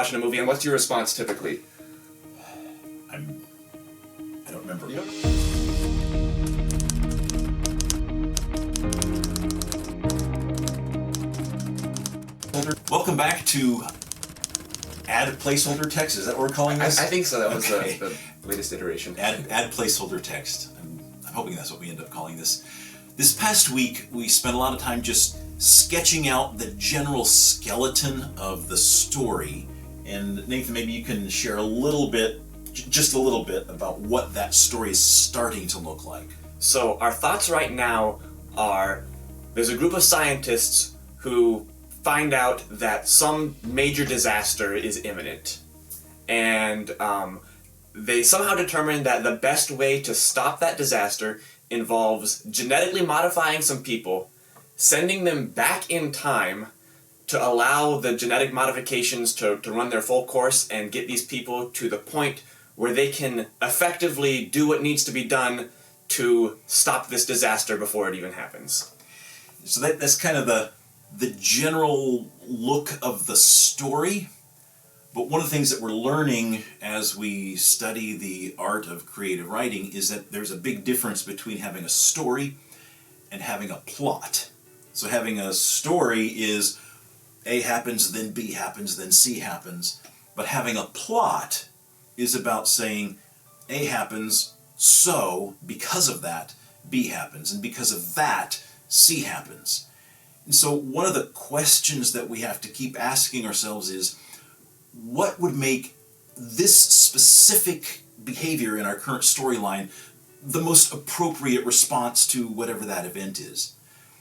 watching a movie, and what's your response typically? I don't remember. You don't? Welcome back to Add Placeholder Text. Is that what we're calling this? I think so. That was Okay. the latest iteration. Add Placeholder Text. I'm hoping that's what we end up calling this. This past week, we spent a lot of time just sketching out the general skeleton of the story. And Nathan, maybe you can share a little bit, just a little bit, about what that story is starting to look like. So our thoughts right now are, there's a group of scientists who find out that some major disaster is imminent. And they somehow determine that the best way to stop that disaster involves genetically modifying some people, sending them back in time to allow the genetic modifications to run their full course and get these people to the point where they can effectively do what needs to be done to stop this disaster before it even happens. So that's kind of the general look of the story. But one of the things that we're learning as we study the art of creative writing is that there's a big difference between having a story and having a plot. So having a story is A happens, then B happens, then C happens. But having a plot is about saying A happens, so because of that, B happens. And because of that, C happens. And so one of the questions that we have to keep asking ourselves is, what would make this specific behavior in our current storyline the most appropriate response to whatever that event is?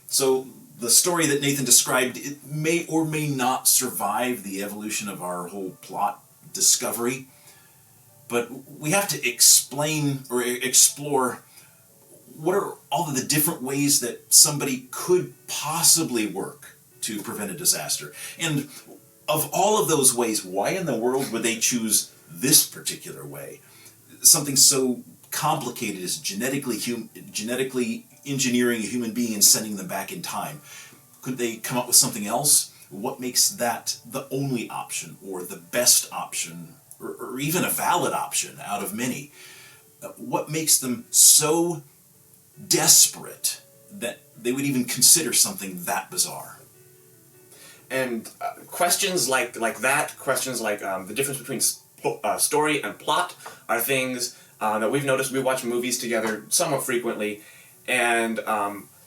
So the story that Nathan described, it may or may not survive the evolution of our whole plot discovery, but we have to explain or explore what are all of the different ways that somebody could possibly work to prevent a disaster. And of all of those ways, why in the world would they choose this particular way? Something so complicated as genetically engineering a human being and sending them back in time. Could they come up with something else? What makes that the only option, or the best option, or even a valid option out of many? What makes them so desperate that they would even consider something that bizarre? And questions like that, questions like the difference between story and plot, are things that we've noticed. We watch movies together somewhat frequently, and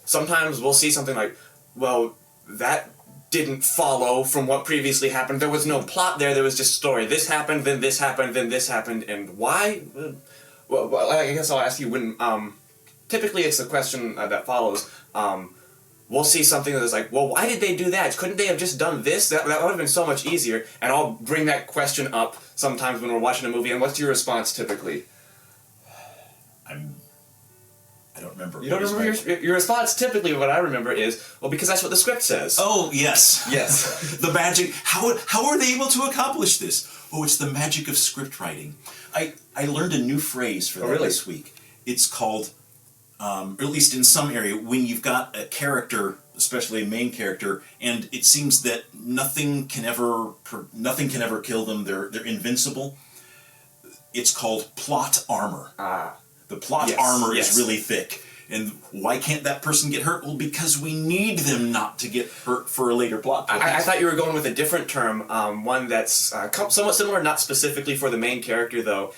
sometimes we'll see something like, well, that didn't follow from what previously happened. There was no plot there, there was just story. This happened, then this happened, then this happened, and why? Well, I guess I'll ask you when, typically it's the question that follows, we'll see something that's like, well, why did they do that? Couldn't they have just done this? That would have been so much easier. And I'll bring that question up sometimes when we're watching a movie. And what's your response typically? I don't remember. You don't remember your response? Typically, what I remember is, well, because that's what the script says. Oh, yes. Yes. The magic. How are they able to accomplish this? Oh, it's the magic of script writing. I learned a new phrase for that this week. It's called, or at least in some area, when you've got a character, especially a main character, and it seems that nothing can ever kill them. They're invincible. It's called plot armor. The plot armor is really thick. And why can't that person get hurt? Well, because we need them not to get hurt for a later plot point. I thought you were going with a different term, one that's somewhat similar, not specifically for the main character, though.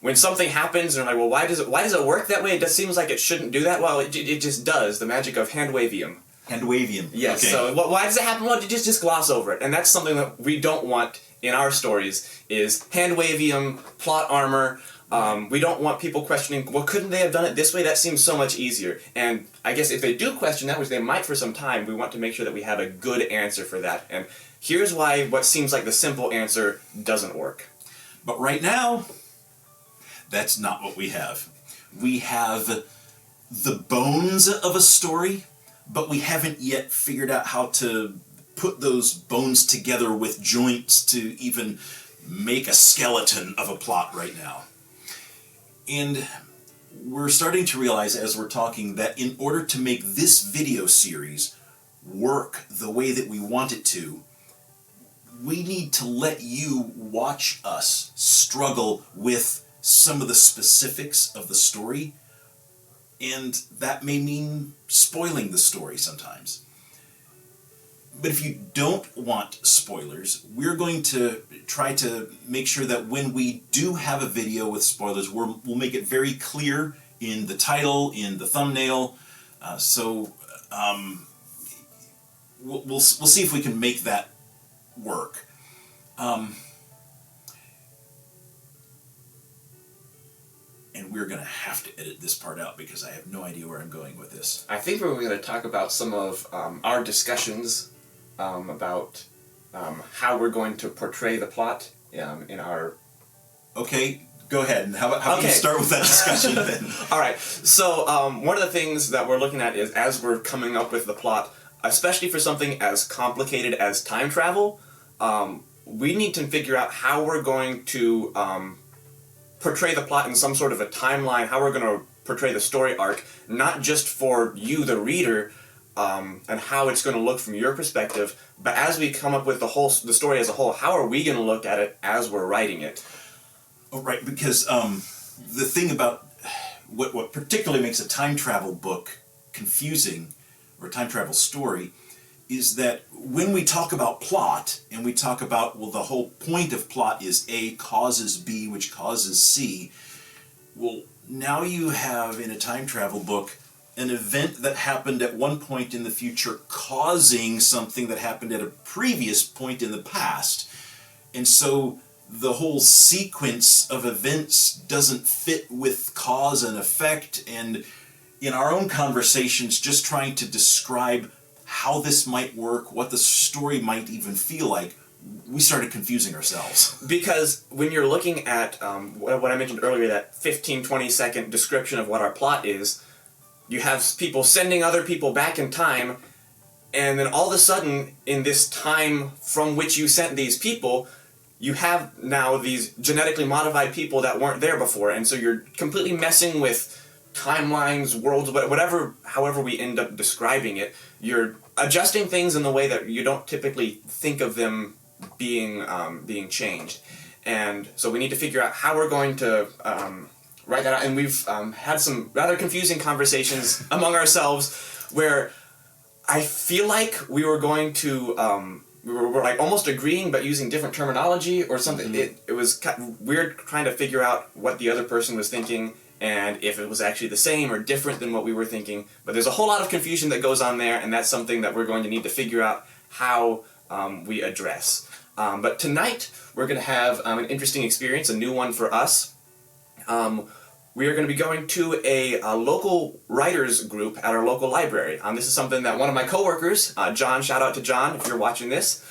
When something happens, and I'm like, well, why does it work that way? It just seems like it shouldn't do that. Well, it just does. The magic of hand-wavium. Hand-wavium. Yes. Okay. So why does it happen? Well, just gloss over it. And that's something that we don't want in our stories, is hand-wavium, plot armor. We don't want people questioning, well, couldn't they have done it this way? That seems so much easier. And I guess if they do question that, which they might for some time, we want to make sure that we have a good answer for that. And here's why what seems like the simple answer doesn't work. But right now, that's not what we have. We have the bones of a story, but we haven't yet figured out how to put those bones together with joints to even make a skeleton of a plot right now. And we're starting to realize as we're talking that in order to make this video series work the way that we want it to, we need to let you watch us struggle with some of the specifics of the story, and that may mean spoiling the story sometimes. But if you don't want spoilers, we're going to try to make sure that when we do have a video with spoilers, we'll make it very clear in the title, in the thumbnail. We'll see if we can make that work. And we're going to have to edit this part out because I have no idea where I'm going with this. I think we're going to talk about some of our discussions about how we're going to portray the plot in our... Okay, go ahead. How about you start with that discussion then? All right. So one of the things that we're looking at is, as we're coming up with the plot, especially for something as complicated as time travel, we need to figure out how we're going to portray the plot in some sort of a timeline, how we're going to portray the story arc, not just for you, the reader, and how it's going to look from your perspective, but as we come up with the story as a whole, how are we going to look at it as we're writing it? Oh, right, because the thing about what particularly makes a time travel book confusing, or a time travel story, is that when we talk about plot, and we talk about, well, the whole point of plot is A causes B, which causes C, well, now you have in a time travel book an event that happened at one point in the future causing something that happened at a previous point in the past. And so the whole sequence of events doesn't fit with cause and effect, and in our own conversations, just trying to describe how this might work, what the story might even feel like, we started confusing ourselves. Because when you're looking at what I mentioned earlier, that 15, 20-second description of what our plot is, you have people sending other people back in time, and then all of a sudden, in this time from which you sent these people, you have now these genetically modified people that weren't there before, and so you're completely messing with timelines, worlds, whatever, however we end up describing it. You're adjusting things in the way that you don't typically think of them being changed. And so we need to figure out how we're going to write that out. And we've had some rather confusing conversations among ourselves where I feel like we were going to... we were like almost agreeing but using different terminology or something. Mm-hmm. It was kind of weird trying to figure out what the other person was thinking and if it was actually the same or different than what we were thinking. But there's a whole lot of confusion that goes on there, and that's something that we're going to need to figure out how we address. But tonight we're going to have an interesting experience, a new one for us. We are going to be going to a local writers group at our local library. This is something that one of my coworkers, John, shout out to John if you're watching this.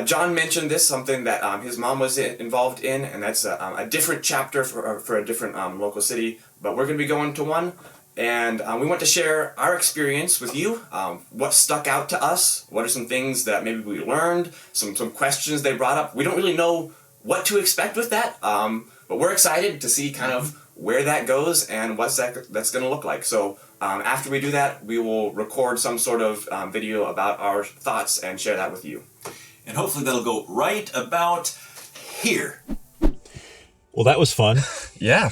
John mentioned this, something that his mom was involved in, and that's a different chapter for a different local city. But we're going to be going to one, and we want to share our experience with you. What stuck out to us? What are some things that maybe we learned? Some questions they brought up. We don't really know what to expect with that. But we're excited to see kind of where that goes and what's that's going to look like. So after we do that, we will record some sort of video about our thoughts and share that with you. And hopefully that'll go right about here. Well, that was fun. Yeah.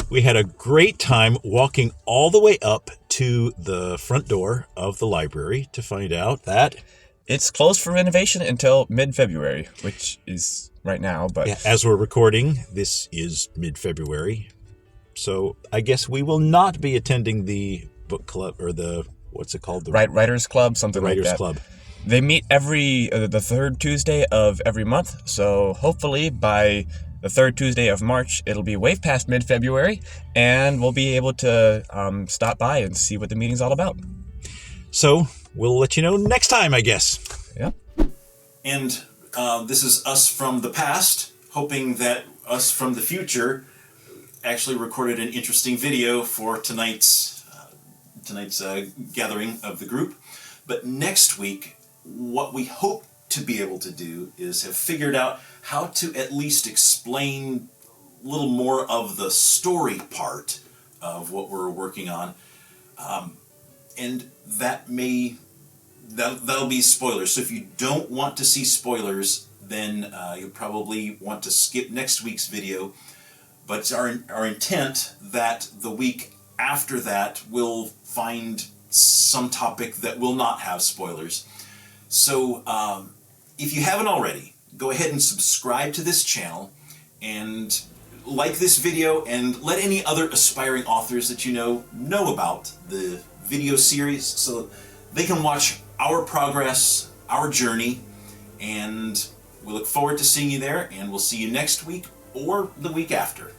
We had a great time walking all the way up to the front door of the library to find out that it's closed for renovation until mid-February, which is right now, but... Yeah, as we're recording, this is mid-February. So I guess we will not be attending the book club, or the, what's it called? The Writers Club, something like that. Writers Club. They meet the third Tuesday of every month, so hopefully by the third Tuesday of March, it'll be way past mid-February, and we'll be able to stop by and see what the meeting's all about. So we'll let you know next time, I guess. Yeah. And this is us from the past, hoping that us from the future actually recorded an interesting video for tonight's gathering of the group. But next week, what we hope to be able to do is have figured out how to at least explain a little more of the story part of what we're working on. And that may that'll be spoilers. So if you don't want to see spoilers, then you'll probably want to skip next week's video. But it's our intent that the week after that we'll find some topic that will not have spoilers. So if you haven't already, go ahead and subscribe to this channel and like this video, and let any other aspiring authors that you know about the video series so they can watch our progress, our journey, and we look forward to seeing you there, and we'll see you next week or the week after.